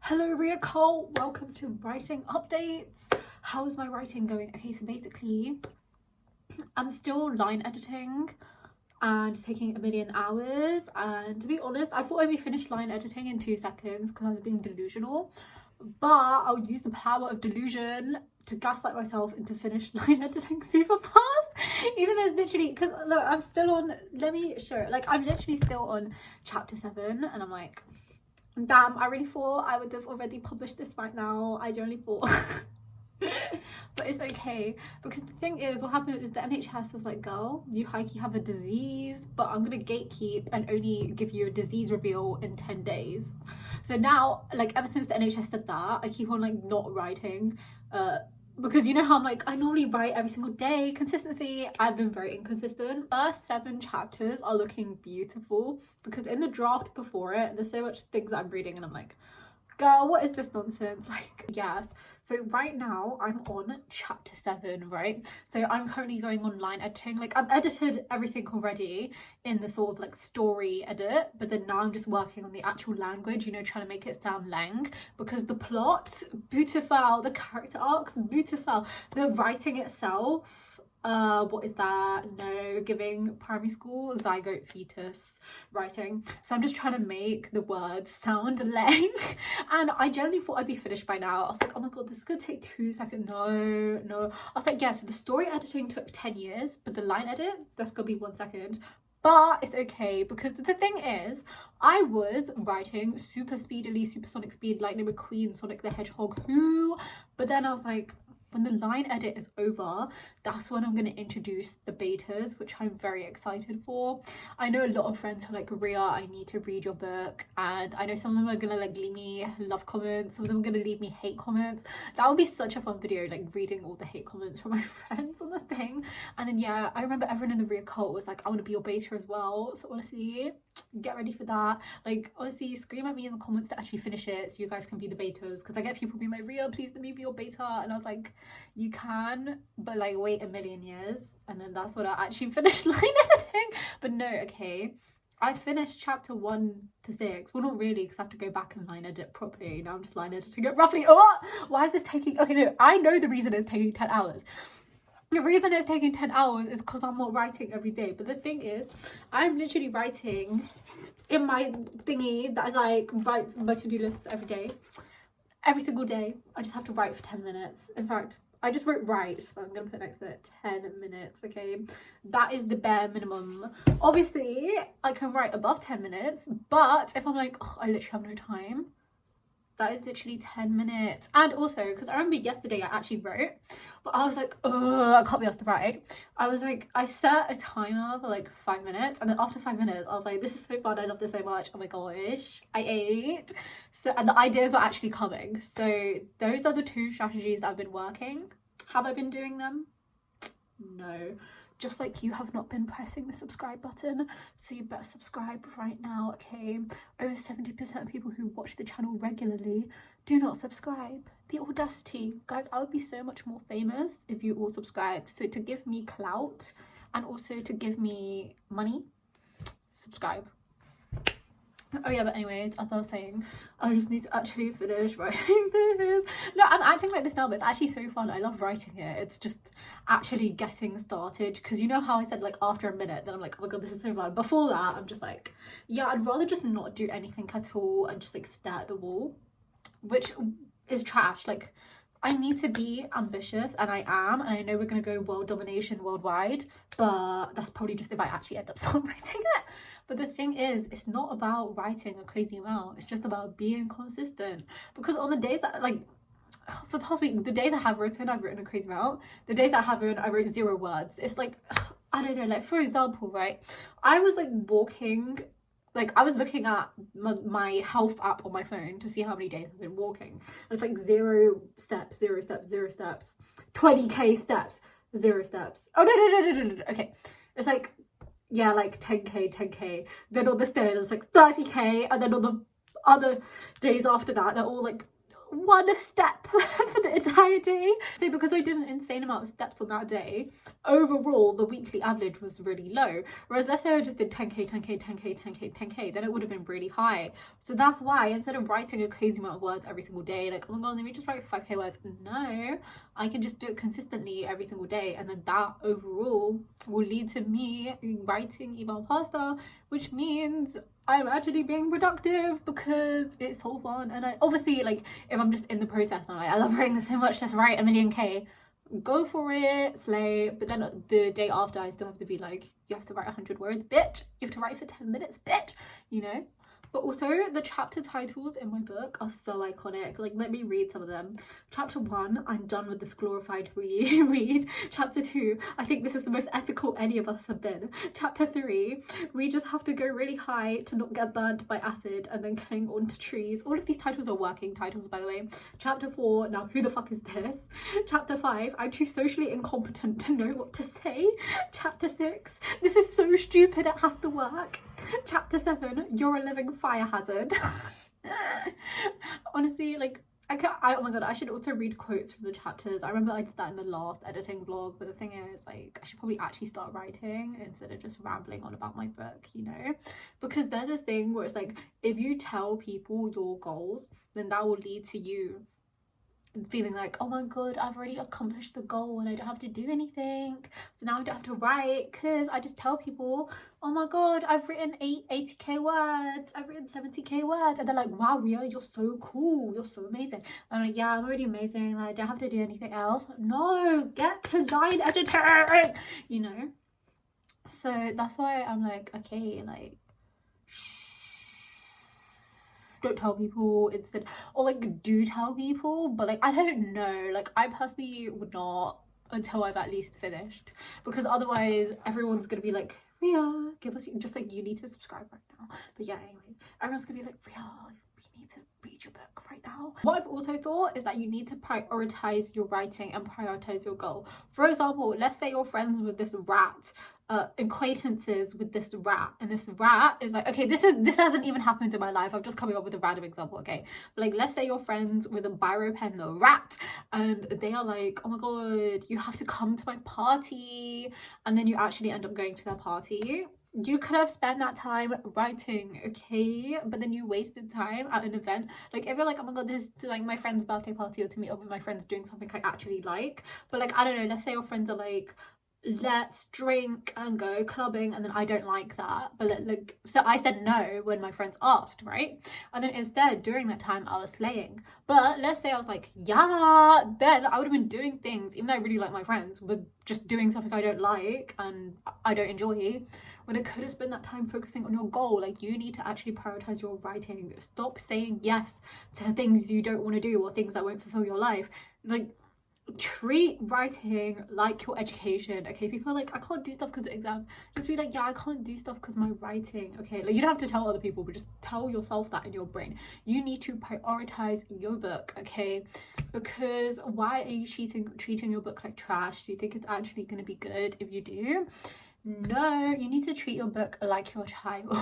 Hello Ria Cole, welcome to writing updates. How's my writing going? Okay, so basically I'm still line editing and it's taking a million hours, and to be honest I thought I'd be finished line editing in 2 seconds because I was being delusional, but I'll use the power of delusion to gaslight myself into finished line editing super fast, even though it's literally, because look, I'm still on, let me show it, like I'm literally still on chapter 7 and I'm like, damn, I really thought I would have already published this right now. I generally thought. But it's okay, because the thing is, what happened is the NHS was like, girl, you hikey have a disease, but I'm gonna gatekeep and only give you a disease reveal in 10 days. So now, like, ever since the NHS said that, I keep on like not writing, because you know how I'm like, I normally write every single day. Consistency, I've been very inconsistent. First 7 chapters are looking beautiful, because in the draft before it, there's so much things I'm reading and I'm like, girl, what is this nonsense? Like, yes. So right now I'm on chapter 7, right? So I'm currently going on line editing. Like, I've edited everything already in the sort of like story edit, but then now I'm just working on the actual language, you know, trying to make it sound lang, because the plot, beautiful, the character arcs, beautiful, the writing itself, what is that? No, giving primary school zygote fetus writing. So I'm just trying to make the words sound lang, and I generally thought I'd be finished by now. I was like, oh my god, this is gonna take 2 seconds. No, I was like, yeah, so the story editing took 10 years, but the line edit, that's gonna be 1 second. But it's okay, because the thing is, I was writing super speedily, supersonic speed, Lightning McQueen, Sonic the Hedgehog, who, but then I was like, when the line edit is over, that's when I'm going to introduce the betas, which I'm very excited for. I know a lot of friends who are like, Ria, I need to read your book, and I know some of them are going to like leave me love comments, some of them are going to leave me hate comments. That would be such a fun video, like reading all the hate comments from my friends on the thing. And then yeah, I remember everyone in the Ria cult was like, I want to be your beta as well, so honestly, get ready for that. Like, honestly, scream at me in the comments to actually finish it so you guys can be the betas, because I get people being like, Ria, please let me be your beta, and I was like, you can, but like wait a million years, and then that's when I actually finished line editing. But no, okay, I finished chapter 1 to 6. Well, not really, because I have to go back and line edit properly. Now I'm just line editing it roughly. Oh, why is this taking, okay, no, I know the reason it's taking 10 hours. The reason it's taking 10 hours is because I'm not writing every day. But the thing is, I'm literally writing in my thingy that is like, writes my to-do list every day. Every single day, I just have to write for 10 minutes. In fact, I just wrote write, so I'm gonna put next to it 10 minutes, okay? That is the bare minimum. Obviously, I can write above 10 minutes, but if I'm like, oh, I literally have no time, that is literally 10 minutes. And also, because I remember yesterday I actually wrote, but I was like, oh, I can't be asked to write. I was like, I set a timer for like 5 minutes, and then after 5 minutes, I was like, this is so fun, I love this so much, oh my gosh, I ate. So, and the ideas were actually coming. So those are the 2 strategies that I've been working. Have I been doing them? No. Just like you have not been pressing the subscribe button, so you better subscribe right now, okay? Over 70% of people who watch the channel regularly do not subscribe. The audacity. Guys, I would be so much more famous if you all subscribed. So to give me clout and also to give me money, subscribe. Oh yeah, but anyways, as I was saying, I just need to actually finish writing this. No, I'm acting like this now, but it's actually so fun. I love writing it. It's just actually getting started, because you know how I said like after a minute, then I'm like, oh my god, this is so fun. Before that, I'm just like, yeah, I'd rather just not do anything at all and just like stare at the wall, which is trash. Like, I need to be ambitious, and I am, and I know we're gonna go world domination worldwide, but that's probably just if I actually end up songwriting it. But the thing is, it's not about writing a crazy amount, it's just about being consistent. Because on the days that, like, for the past week, the days I have written, I've written a crazy amount. The days I haven't, I wrote 0 words. It's like, I don't know, like for example, right, I was like walking, like I was looking at my health app on my phone to see how many days I've been walking. It's like 0 steps, 0 steps, 0 steps, 20k steps, 0 steps. Oh no, okay, it's like, yeah, like 10k, then on this day it's like 30k, and then on the other days after that they're all like one step for the entire day. So because I did an insane amount of steps on that day, overall the weekly average was really low. Whereas let's say I just did 10k, 10k, 10k, 10k, 10k, then it would have been really high. So that's why instead of writing a crazy amount of words every single day, like, oh my god, let me just write 5k words, no, I can just do it consistently every single day, and then that overall will lead to me writing even faster, which means I'm actually being productive because it's so fun. And I obviously, like, if I'm just in the process and I'm like, I love writing this so much, just write a million K, go for it, slay. But then the day after I still have to be like, you have to write 100 words, bitch, you have to write for 10 minutes, bitch, you know. But also the chapter titles in my book are so iconic. Like, let me read some of them. Chapter 1, I'm done with this glorified read. Chapter 2, I think this is the most ethical any of us have been. Chapter 3, we just have to go really high to not get burnt by acid and then cling onto trees. All of these titles are working titles, by the way. Chapter 4, now who the fuck is this? Chapter 5, I'm too socially incompetent to know what to say. Chapter 6, this is so stupid it has to work. Chapter 7, you're a living fire hazard. Honestly, like, oh my god, I should also read quotes from the chapters. I remember I did that in the last editing vlog, but the thing is, like, I should probably actually start writing instead of just rambling on about my book, you know, because there's this thing where it's like, if you tell people your goals, then that will lead to you feeling like, oh my god, I've already accomplished the goal and I don't have to do anything, so now I don't have to write, because I just tell people, oh my god, I've written 80k words, I've written 70k words, and they're like, wow, Ria, you're so cool, you're so amazing. And I'm like, yeah, I'm already amazing, like, I don't have to do anything else. No, get to line editing, you know. So that's why I'm like, okay, like, don't tell people instead, or like do tell people, but like, I don't know, like, I personally would not until I've at least finished, because otherwise everyone's gonna be like, Ria, give us, just like, you need to subscribe right now. But yeah, anyways, everyone's gonna be like, Ria, we need to read your book right now. What I've also thought is that you need to prioritize your writing and prioritize your goal. For example, let's say you're friends with this rat, acquaintances with this rat, and this rat is like, okay, this hasn't even happened in my life, I'm just coming up with a random example, okay, but like, let's say you're friends with a biro pen, the rat, and they are like, oh my god, you have to come to my party, and then you actually end up going to their party. You could have spent that time writing, okay, but then you wasted time at an event. Like, if you're like, oh my god, this is like my friend's birthday party, or to meet up with my friends doing something I actually like, but like, I don't know, let's say your friends are like, let's drink and go clubbing, and then I don't like that, but like, so I said no when my friends asked, right? And then instead during that time I was slaying. But let's say I was like, yeah, then I would have been doing things, even though I really like my friends, but just doing something I don't like and I don't enjoy, when it could have spent that time focusing on your goal. Like, you need to actually prioritize your writing. Stop saying yes to things you don't want to do or things that won't fulfill your life. Like, treat writing like your education, okay? People are like, I can't do stuff because of exams. Just be like, yeah, I can't do stuff because my writing, okay? Like, you don't have to tell other people, but just tell yourself that in your brain. You need to prioritize your book, okay? Because why are you treating your book like trash? Do you think it's actually going to be good if you do? No, you need to treat your book like your child.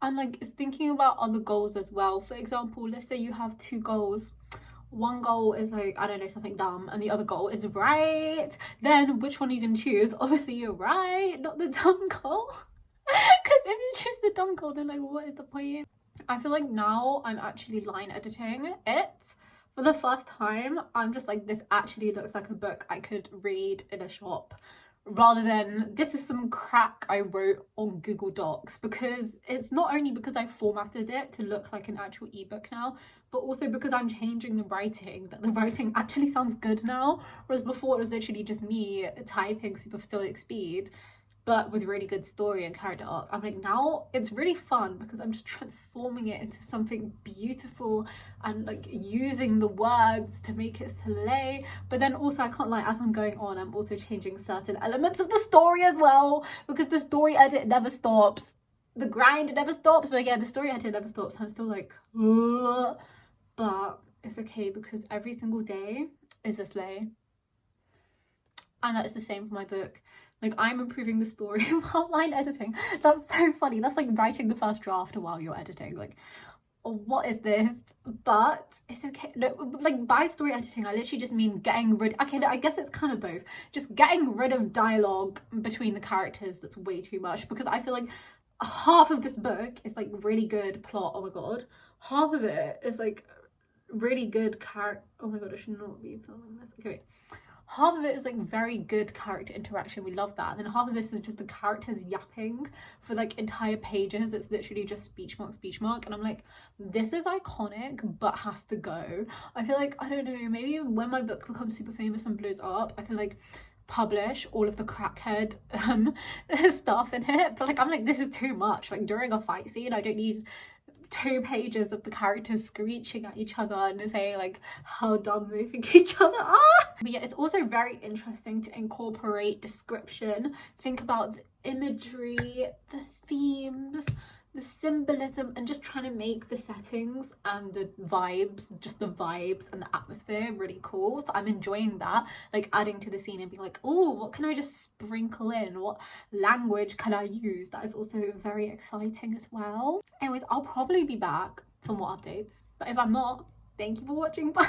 And like, it's thinking about other goals as well. For example, let's say you have two goals. One goal is like, I don't know, something dumb, and the other goal is right. Then which one are you gonna choose? Obviously you're right, not the dumb goal. Because if you choose the dumb goal, then like, what is the point? I feel like now I'm actually line editing it for the first time. I'm just like, this actually looks like a book I could read in a shop, rather than this is some crap I wrote on Google Docs. Because it's not only because I formatted it to look like an actual ebook now, but also because I'm changing the writing, that the writing actually sounds good now, whereas before it was literally just me typing super stoic speed, but with really good story and character arc. I'm like, now it's really fun because I'm just transforming it into something beautiful and like using the words to make it slay. But then also, I can't lie, as I'm going on, I'm also changing certain elements of the story as well, because the story edit never stops, the grind never stops. But again, the story edit never stops. I'm still like, ugh. But it's okay because every single day is a slay, and that is the same for my book. Like, I'm improving the story while line editing. That's so funny. That's like writing the first draft while you're editing. Like, what is this? But it's okay. No, like by story editing, I literally just mean getting rid. Okay, no, I guess it's kind of both. Just getting rid of dialogue between the characters that's way too much, because I feel like half of this book is like really good plot. Oh my god, half of it is like really good character. Oh my god, I should not be filming this. Okay, wait. Half of it is like very good character interaction, we love that, and then half of this is just the characters yapping for like entire pages. It's literally just speech mark, and I'm like, this is iconic but has to go. I feel like, I don't know, maybe when my book becomes super famous and blows up, I can like publish all of the crackhead stuff in it, but like I'm like, this is too much. Like during a fight scene, I don't need 2 pages of the characters screeching at each other and saying like how dumb they think each other are. But yeah, it's also very interesting to incorporate description, think about the imagery, the themes, the symbolism, and just trying to make the settings and the vibes, just the vibes and the atmosphere really cool. So I'm enjoying that, like adding to the scene and being like, oh, what can I just sprinkle in? What language can I use? That is also very exciting as well. Anyways, I'll probably be back for more updates, but if I'm not, thank you for watching. Bye.